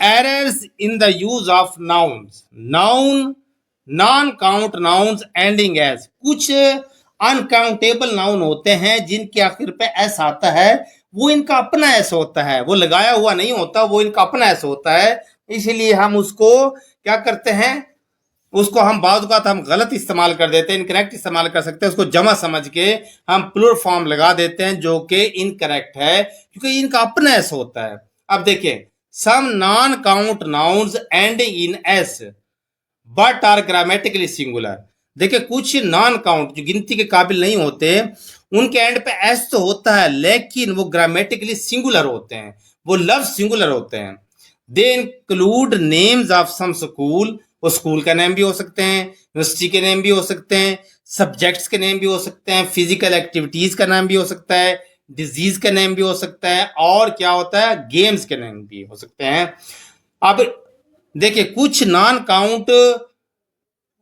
errors in the use of nouns. Noun, non-count nouns ending as. कुछ uncountable noun होते हैं जिनके आखिर पे एस आता है, वो इनका अपना एस होता है, वो लगाया हुआ नहीं होता, वो इनका अपना एस होता है, इसलिए हम उसको क्या करते हैं, उसको हम बाज़ औक़ात हम गलत इस्तेमाल कर देते हैं, इनकरेक्ट इस्तेमाल कर सकते हैं, उसको जमा समझ के हम प्लूरल फॉर्म लगा देते हैं जो कि इनकरेक्ट है, क्योंकि इनका अपना एस होता है. अब देखिए, some non count nouns ending in s but are grammatically singular. देखिए, कुछ नॉन काउंट जो गिनती के काबिल नहीं होते, उनके एंड पे एस तो होता है, लेकिन वो ग्रामेटिकली सिंगुलर होते हैं, वो लफ्ज सिंगुलर होते हैं. They include names of some school, वो स्कूल का नेम भी हो सकते हैं, यूनिवर्सिटी के नेम भी हो सकते हैं, सब्जेक्ट्स के नेम भी हो सकते हैं, फिजिकल एक्टिविटीज का नाम भी हो सकता है, डिजीज का नेम भी हो सकता है, और क्या होता है, गेम्स के नेम भी हो सकते हैं. अब देखिए, कुछ नॉन काउंट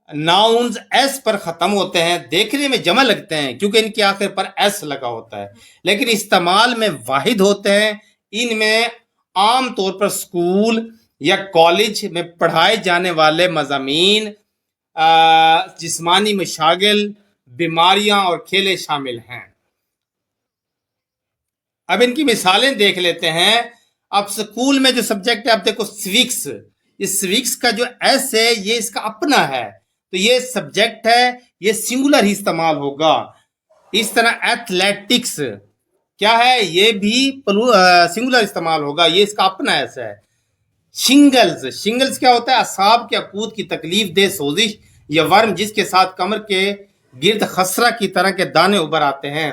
नाउन्स एस पर खत्म होते हैं, देखने में जमा लगते हैं क्योंकि इनके आखिर पर एस लगा होता है, लेकिन इस्तेमाल में वाहिद होते हैं. इनमें आम तौर पर स्कूल या कॉलेज में पढ़ाए जाने वाले मज़ामीन, जिस्मानी मशागिल, बीमारियां और खेले शामिल हैं. अब इनकी मिसालें देख लेते हैं. अब स्कूल में जो सब्जेक्ट है, अब देखो सिविक्स, इस सिविक्स का जो एस है ये इसका अपना है, तो ये सब्जेक्ट है, ये सिंगुलर ही इस्तेमाल होगा. इस तरह एथलेटिक्स क्या है, ये भी सिंगुलर इस्तेमाल होगा, ये इसका अपना एस है. शिंगल्स, शिंगल्स क्या होता है, असाब के अकूत की तकलीफ दे सोजिश या वर्म जिसके साथ कमर के गिर्द खसरा की तरह के दाने उभर आते हैं.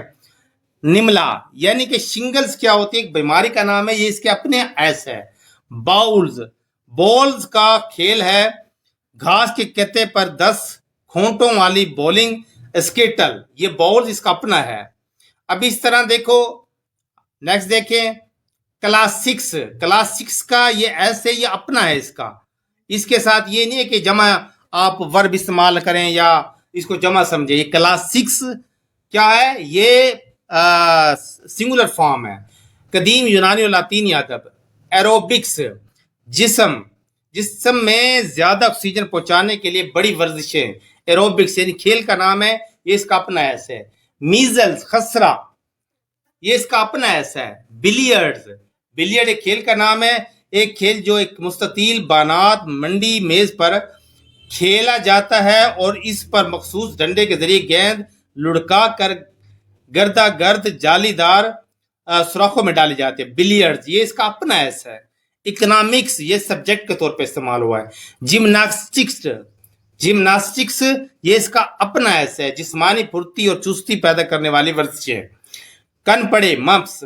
निमला यानी कि शिंगल्स क्या होती है, एक बीमारी का नाम है, ये इसके अपने एस है. बाउल्स, बॉल्स का खेल है, घास के कत्ते पर 10 खोंटों वाली बॉलिंग स्केटल, ये बॉल्स इसका अपना है. अब इस तरह देखो, नेक्स्ट देखें, क्लासिक्स, क्लासिक्स का ये ऐसे ये अपना है इसका, इसके साथ ये नहीं है कि जमा आप वर्ब इस्तेमाल करें या इसको जमा समझे. ये क्लासिक्स क्या है, ये सिंगुलर फॉर्म है. कदीम यूनानी और लातीनी अदब. एरोबिक्स, जिस्म, जिस्म में ज्यादा ऑक्सीजन पहुंचाने के लिए बड़ी वर्जिशें, एरोबिक्स यानी खेल का नाम है, ये इसका अपना एस है. मीजल्स, खसरा, ये इसका अपना एस है. बिलियर्ड्स, बिलियर्ड एक खेल का नाम है, एक खेल जो एक मुस्ततील बानात मंडी मेज पर खेला जाता है और इस पर मखसूस डंडे के जरिए गेंद लुढ़का कर गर्दा गर्द जालीदार सुराखों में डाली जाती है. बिलियर्ड्स, ये इसका अपना एस है. इकोनॉमिक्स, ये सब्जेक्ट के तौर पे इस्तेमाल हुआ है. जिम्नास्टिक्स, जिम्नास्टिक्स ये इसका अपना एस है, जिस्मानी फुर्ती और चुस्ती पैदा करने वाली वर्जिश है. कनपड़े, मम्स,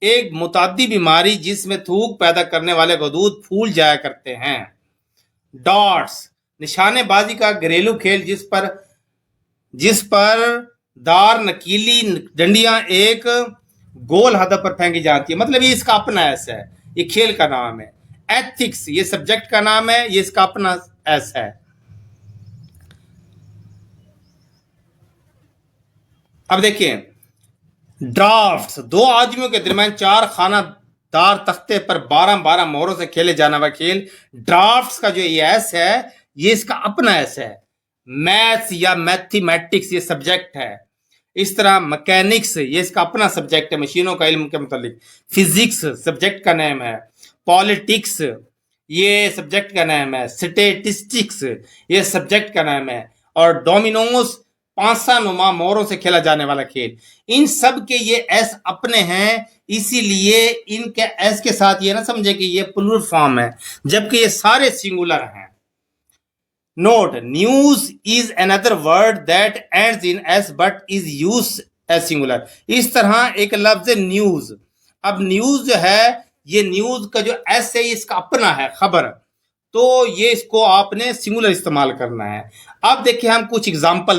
एक मुतादी बीमारी जिसमें थूक पैदा करने वाले गदूद फूल जाया करते हैं. डॉट्स, निशानेबाजी का घरेलू खेल जिस पर दार नकीली डंडियां एक गोल हदफ पर फेंकी जाती है, मतलब ये इसका अपना एस है, ये खेल का नाम है. एथिक्स, ये सब्जेक्ट का नाम है, ये इसका अपना एस है. अब देखिए, ड्राफ्ट्स, दो आदमियों के दरमियान 4 खानादार तख्ते पर 12-12 मोहरों से खेले जाने वाला खेल. ड्राफ्ट्स का जो ये एस है, ये इसका अपना एस है. मैथ्स या मैथमेटिक्स ये सब्जेक्ट है. इस तरह मैकेनिक्स, ये इसका अपना सब्जेक्ट है, मशीनों का इल्म के मुतालिक. फिजिक्स सब्जेक्ट का नाम है. पॉलिटिक्स ये सब्जेक्ट का नाम है. स्टैटिस्टिक्स ये सब्जेक्ट का नाम है. और डोमिनोज, पांसा नुमा मोहरों से खेला जाने वाला खेल. इन सब के ये एस अपने हैं, इसीलिए इनके एस के साथ ये ना समझे कि ये प्लूरल फॉर्म है, जबकि ये सारे सिंगुलर हैं. Note, news is another word that ends in s but is used as singular. इस तरह एक लफ्ज न्यूज, अब न्यूज जो है, ये न्यूज का जो एस है इसका अपना है, खबर, तो ये इसको आपने सिंगुलर इस्तेमाल करना है. अब देखिए हम कुछ एग्जाम्पल